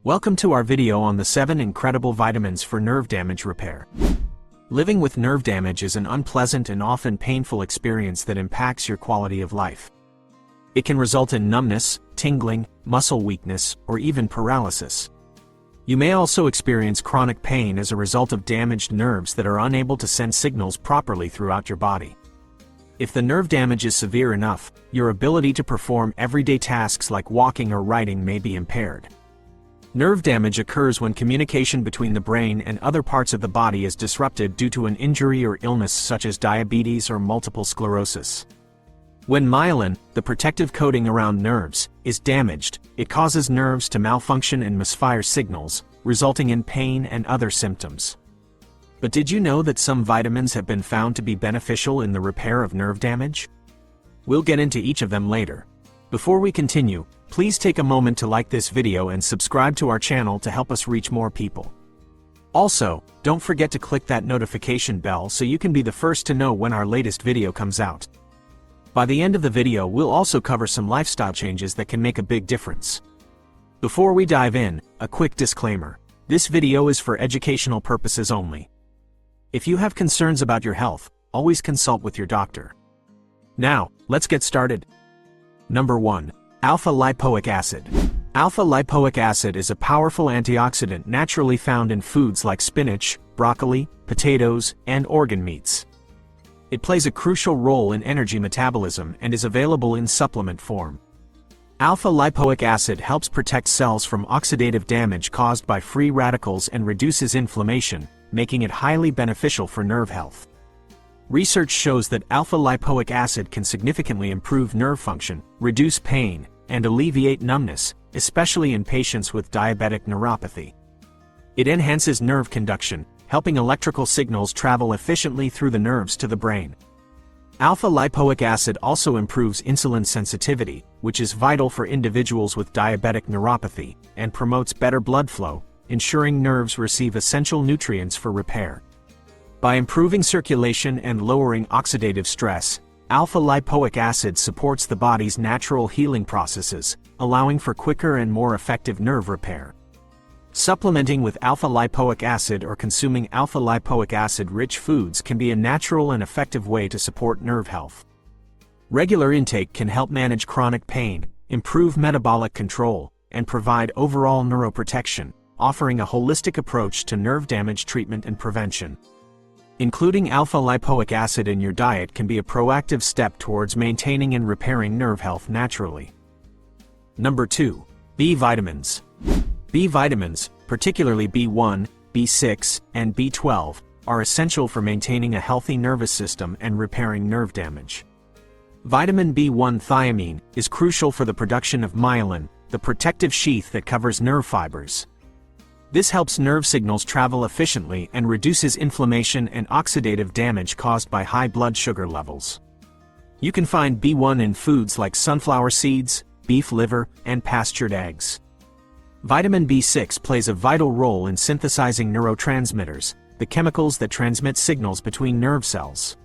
Welcome to our video on the 7 incredible vitamins for nerve damage repair. Living with nerve damage is an unpleasant and often painful experience that impacts your quality of life. It can result in numbness, tingling, muscle weakness, or even paralysis. You may also experience chronic pain as a result of damaged nerves that are unable to send signals properly throughout your body. If the nerve damage is severe enough, your ability to perform everyday tasks like walking or writing may be impaired. Nerve damage occurs when communication between the brain and other parts of the body is disrupted due to an injury or illness such as diabetes or multiple sclerosis. When myelin, the protective coating around nerves, is damaged, it causes nerves to malfunction and misfire signals, resulting in pain and other symptoms. But did you know that some vitamins have been found to be beneficial in the repair of nerve damage? We'll get into each of them later. Before we continue, please take a moment to like this video and subscribe to our channel to help us reach more people. Also, don't forget to click that notification bell so you can be the first to know when our latest video comes out. By the end of the video, we'll also cover some lifestyle changes that can make a big difference. Before we dive in, a quick disclaimer. This video is for educational purposes only. If you have concerns about your health, always consult with your doctor. Now, let's get started. Number 1. Alpha-lipoic acid. Alpha-lipoic acid is a powerful antioxidant naturally found in foods like spinach, broccoli, potatoes, and organ meats. It plays a crucial role in energy metabolism and is available in supplement form. Alpha-lipoic acid helps protect cells from oxidative damage caused by free radicals and reduces inflammation, making it highly beneficial for nerve health. Research shows that alpha-lipoic acid can significantly improve nerve function, reduce pain, and alleviate numbness, especially in patients with diabetic neuropathy. It enhances nerve conduction, helping electrical signals travel efficiently through the nerves to the brain. Alpha-lipoic acid also improves insulin sensitivity, which is vital for individuals with diabetic neuropathy, and promotes better blood flow, ensuring nerves receive essential nutrients for repair. By improving circulation and lowering oxidative stress, alpha-lipoic acid supports the body's natural healing processes, allowing for quicker and more effective nerve repair. Supplementing with alpha-lipoic acid or consuming alpha-lipoic acid-rich foods can be a natural and effective way to support nerve health. Regular intake can help manage chronic pain, improve metabolic control, and provide overall neuroprotection, offering a holistic approach to nerve damage treatment and prevention. Including alpha-lipoic acid in your diet can be a proactive step towards maintaining and repairing nerve health naturally. Number 2. B vitamins. B vitamins, particularly B1, B6, and B12, are essential for maintaining a healthy nervous system and repairing nerve damage. Vitamin B1 thiamine is crucial for the production of myelin, the protective sheath that covers nerve fibers. This helps nerve signals travel efficiently and reduces inflammation and oxidative damage caused by high blood sugar levels. You can find B1 in foods like sunflower seeds, beef liver, and pastured eggs. Vitamin B6 plays a vital role in synthesizing neurotransmitters, the chemicals that transmit signals between nerve cells.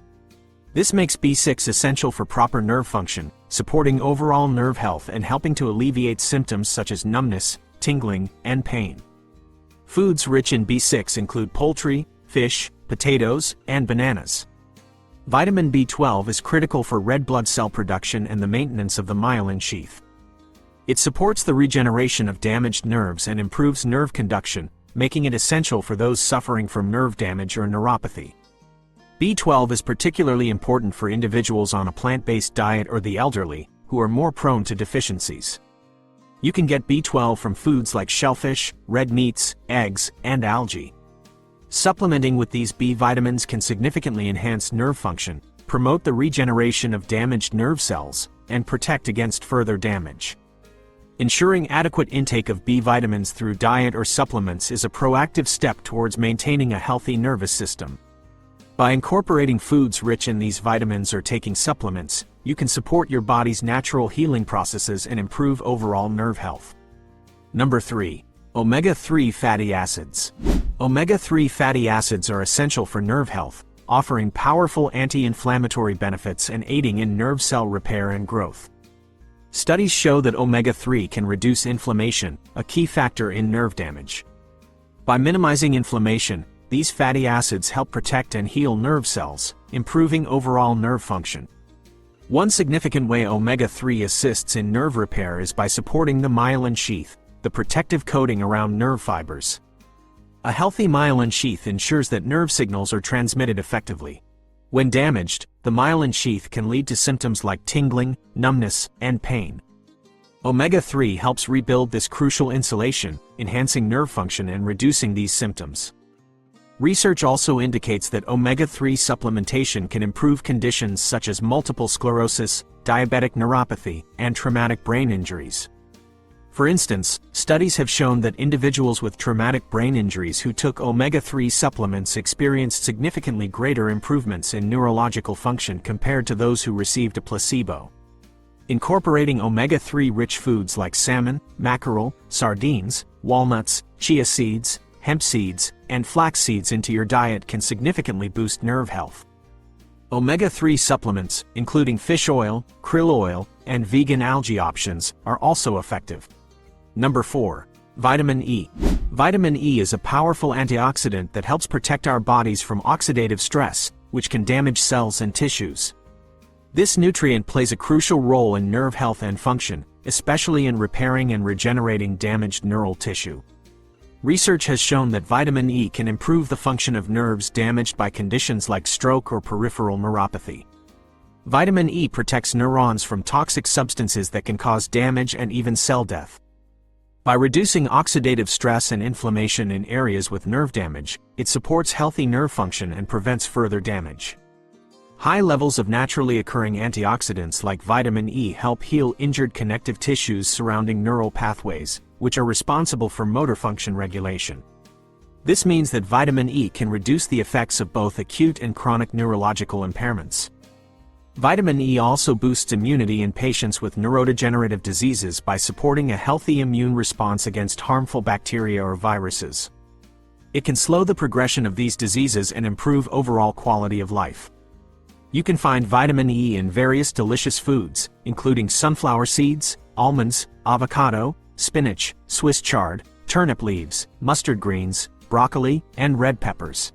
This makes B6 essential for proper nerve function, supporting overall nerve health and helping to alleviate symptoms such as numbness, tingling, and pain. Foods rich in B6 include poultry, fish, potatoes, and bananas. Vitamin B12 is critical for red blood cell production and the maintenance of the myelin sheath. It supports the regeneration of damaged nerves and improves nerve conduction, making it essential for those suffering from nerve damage or neuropathy. B12 is particularly important for individuals on a plant-based diet or the elderly, who are more prone to deficiencies. You can get B12 from foods like shellfish, red meats, eggs, and algae. Supplementing with these B vitamins can significantly enhance nerve function, promote the regeneration of damaged nerve cells, and protect against further damage. Ensuring adequate intake of B vitamins through diet or supplements is a proactive step towards maintaining a healthy nervous system. By incorporating foods rich in these vitamins or taking supplements, you can support your body's natural healing processes and improve overall nerve health. Number 3. Omega-3 fatty acids. Omega-3 fatty acids are essential for nerve health, offering powerful anti-inflammatory benefits and aiding in nerve cell repair and growth. Studies show that omega-3 can reduce inflammation, a key factor in nerve damage. By minimizing inflammation, these fatty acids help protect and heal nerve cells, improving overall nerve function. One significant way omega-3 assists in nerve repair is by supporting the myelin sheath, the protective coating around nerve fibers. A healthy myelin sheath ensures that nerve signals are transmitted effectively. When damaged, the myelin sheath can lead to symptoms like tingling, numbness, and pain. Omega-3 helps rebuild this crucial insulation, enhancing nerve function and reducing these symptoms. Research also indicates that omega-3 supplementation can improve conditions such as multiple sclerosis, diabetic neuropathy, and traumatic brain injuries. For instance, studies have shown that individuals with traumatic brain injuries who took omega-3 supplements experienced significantly greater improvements in neurological function compared to those who received a placebo. Incorporating omega-3 rich foods like salmon, mackerel, sardines, walnuts, chia seeds, hemp seeds, and flax seeds into your diet can significantly boost nerve health. Omega-3 supplements, including fish oil, krill oil, and vegan algae options, are also effective. Number 4. Vitamin E. Vitamin E is a powerful antioxidant that helps protect our bodies from oxidative stress, which can damage cells and tissues. This nutrient plays a crucial role in nerve health and function, especially in repairing and regenerating damaged neural tissue. Research has shown that vitamin E can improve the function of nerves damaged by conditions like stroke or peripheral neuropathy. Vitamin E protects neurons from toxic substances that can cause damage and even cell death. By reducing oxidative stress and inflammation in areas with nerve damage, it supports healthy nerve function and prevents further damage. High levels of naturally occurring antioxidants like vitamin E help heal injured connective tissues surrounding neural pathways, which are responsible for motor function regulation. This means that vitamin E can reduce the effects of both acute and chronic neurological impairments. Vitamin E also boosts immunity in patients with neurodegenerative diseases by supporting a healthy immune response against harmful bacteria or viruses. It can slow the progression of these diseases and improve overall quality of life. You can find vitamin E in various delicious foods, including sunflower seeds, almonds, avocado, spinach, Swiss chard, turnip leaves, mustard greens, broccoli, and red peppers.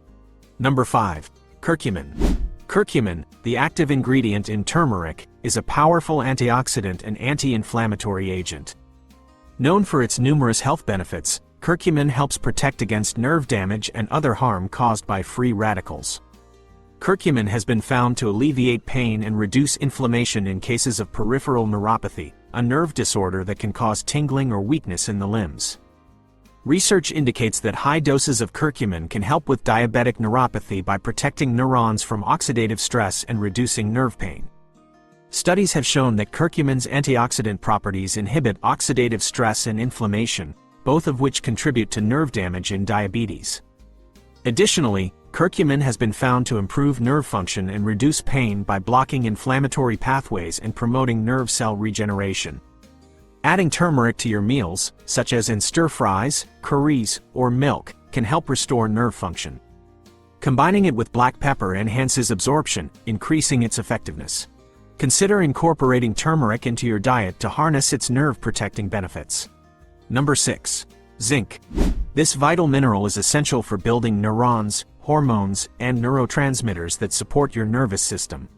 Number 5. Curcumin. Curcumin, the active ingredient in turmeric, is a powerful antioxidant and anti-inflammatory agent. Known for its numerous health benefits, curcumin helps protect against nerve damage and other harm caused by free radicals. Curcumin has been found to alleviate pain and reduce inflammation in cases of peripheral neuropathy, a nerve disorder that can cause tingling or weakness in the limbs. Research indicates that high doses of curcumin can help with diabetic neuropathy by protecting neurons from oxidative stress and reducing nerve pain. Studies have shown that curcumin's antioxidant properties inhibit oxidative stress and inflammation, both of which contribute to nerve damage in diabetes. Additionally, curcumin has been found to improve nerve function and reduce pain by blocking inflammatory pathways and promoting nerve cell regeneration. Adding turmeric to your meals, such as in stir-fries, curries, or milk, can help restore nerve function. Combining it with black pepper enhances absorption, increasing its effectiveness. Consider incorporating turmeric into your diet to harness its nerve-protecting benefits. Number 6. Zinc. This vital mineral is essential for building neurons, hormones, and neurotransmitters that support your nervous system.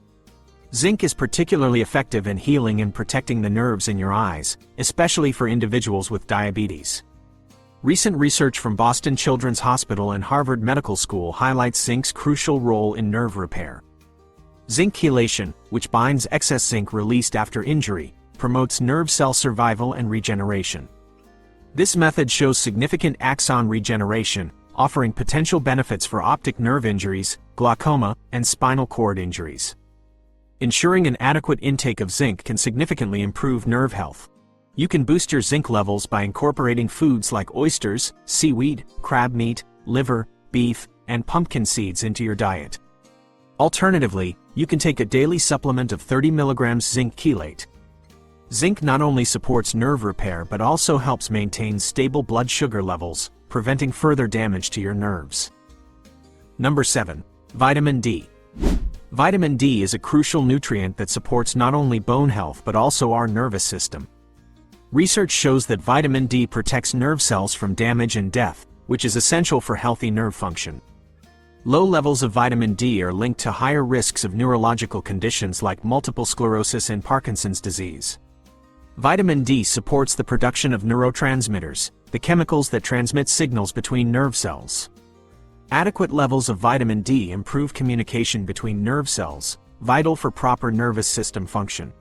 Zinc is particularly effective in healing and protecting the nerves in your eyes, especially for individuals with diabetes. Recent research from Boston Children's Hospital and Harvard Medical School highlights zinc's crucial role in nerve repair. Zinc chelation, which binds excess zinc released after injury, promotes nerve cell survival and regeneration. This method shows significant axon regeneration, offering potential benefits for optic nerve injuries, glaucoma, and spinal cord injuries. Ensuring an adequate intake of zinc can significantly improve nerve health. You can boost your zinc levels by incorporating foods like oysters, seaweed, crab meat, liver, beef, and pumpkin seeds into your diet. Alternatively, you can take a daily supplement of 30 mg zinc chelate. Zinc not only supports nerve repair but also helps maintain stable blood sugar levels, preventing further damage to your nerves. Number 7. Vitamin D. Vitamin D is a crucial nutrient that supports not only bone health but also our nervous system. Research shows that vitamin D protects nerve cells from damage and death, which is essential for healthy nerve function. Low levels of vitamin D are linked to higher risks of neurological conditions like multiple sclerosis and Parkinson's disease. Vitamin D supports the production of neurotransmitters, the chemicals that transmit signals between nerve cells. Adequate levels of vitamin D improve communication between nerve cells, vital for proper nervous system function.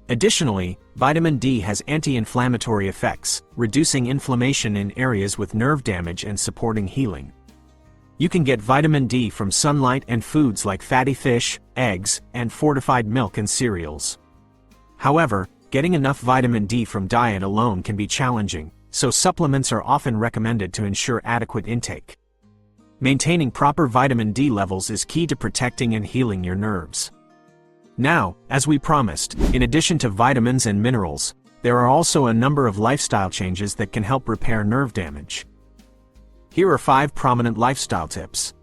Additionally, vitamin D has anti-inflammatory effects, reducing inflammation in areas with nerve damage and supporting healing. You can get vitamin D from sunlight and foods like fatty fish, eggs, and fortified milk and cereals. However, getting enough vitamin D from diet alone can be challenging, so supplements are often recommended to ensure adequate intake. Maintaining proper vitamin D levels is key to protecting and healing your nerves. Now, as we promised, in addition to vitamins and minerals, there are also a number of lifestyle changes that can help repair nerve damage. Here are 5 prominent lifestyle tips.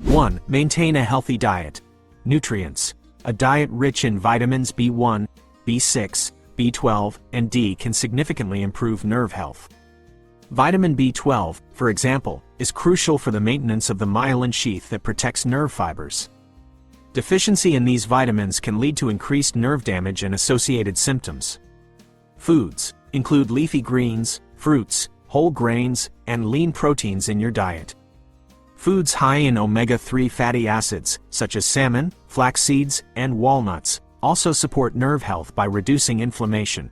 1. Maintain a healthy diet. Nutrients. A diet rich in vitamins B1, B6, B12, and D can significantly improve nerve health. Vitamin B12, for example, is crucial for the maintenance of the myelin sheath that protects nerve fibers. Deficiency in these vitamins can lead to increased nerve damage and associated symptoms. Foods. Include leafy greens, fruits, whole grains, and lean proteins in your diet. Foods high in omega-3 fatty acids, such as salmon, flax seeds, and walnuts, also support nerve health by reducing inflammation.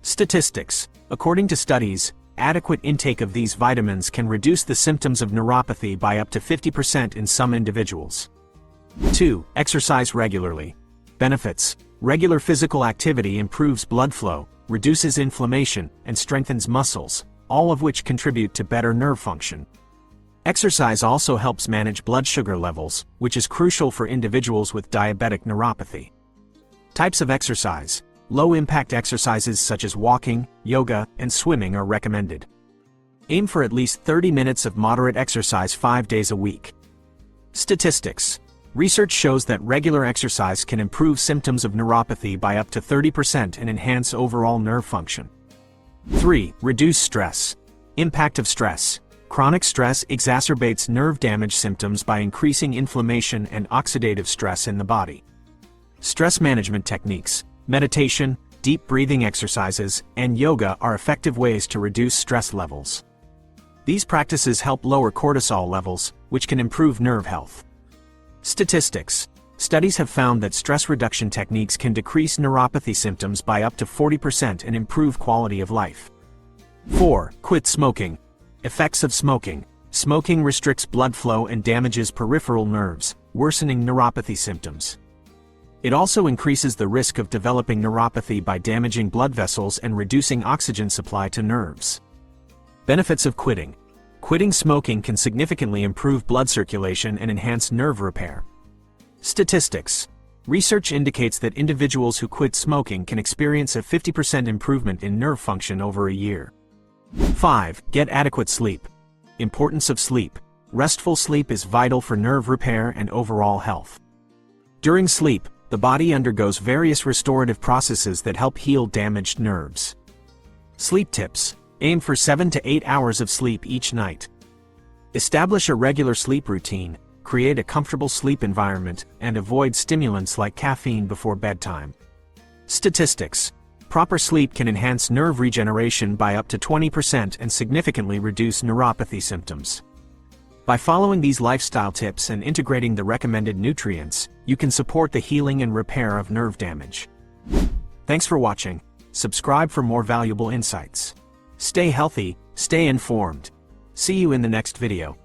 Statistics. According to studies, adequate intake of these vitamins can reduce the symptoms of neuropathy by up to 50% in some individuals. 2. Exercise regularly. Benefits. Regular physical activity improves blood flow, reduces inflammation, and strengthens muscles, all of which contribute to better nerve function. Exercise also helps manage blood sugar levels, which is crucial for individuals with diabetic neuropathy. Types of exercise. Low-impact exercises such as walking, yoga, and swimming are recommended. Aim for at least 30 minutes of moderate exercise 5 days a week. Statistics. Research shows that regular exercise can improve symptoms of neuropathy by up to 30% and enhance overall nerve function. 3. Reduce stress. Impact of stress. Chronic stress exacerbates nerve damage symptoms by increasing inflammation and oxidative stress in the body. Stress management techniques. Meditation, deep breathing exercises, and yoga are effective ways to reduce stress levels. These practices help lower cortisol levels, which can improve nerve health. Statistics. Studies have found that stress reduction techniques can decrease neuropathy symptoms by up to 40% and improve quality of life. 4. Quit smoking. Effects of smoking. Smoking restricts blood flow and damages peripheral nerves, worsening neuropathy symptoms. It also increases the risk of developing neuropathy by damaging blood vessels and reducing oxygen supply to nerves. Benefits of quitting. Quitting smoking can significantly improve blood circulation and enhance nerve repair. Statistics. Research indicates that individuals who quit smoking can experience a 50% improvement in nerve function over a year. 5. Get adequate sleep. Importance of sleep. Restful sleep is vital for nerve repair and overall health. During sleep, the body undergoes various restorative processes that help heal damaged nerves. Sleep tips. Aim for 7 to 8 hours of sleep each night. Establish a regular sleep routine, create a comfortable sleep environment, and avoid stimulants like caffeine before bedtime. Statistics. Proper sleep can enhance nerve regeneration by up to 20% and significantly reduce neuropathy symptoms. By following these lifestyle tips and integrating the recommended nutrients, you can support the healing and repair of nerve damage. Thanks for watching. Subscribe for more valuable insights. Stay healthy, stay informed. See you in the next video.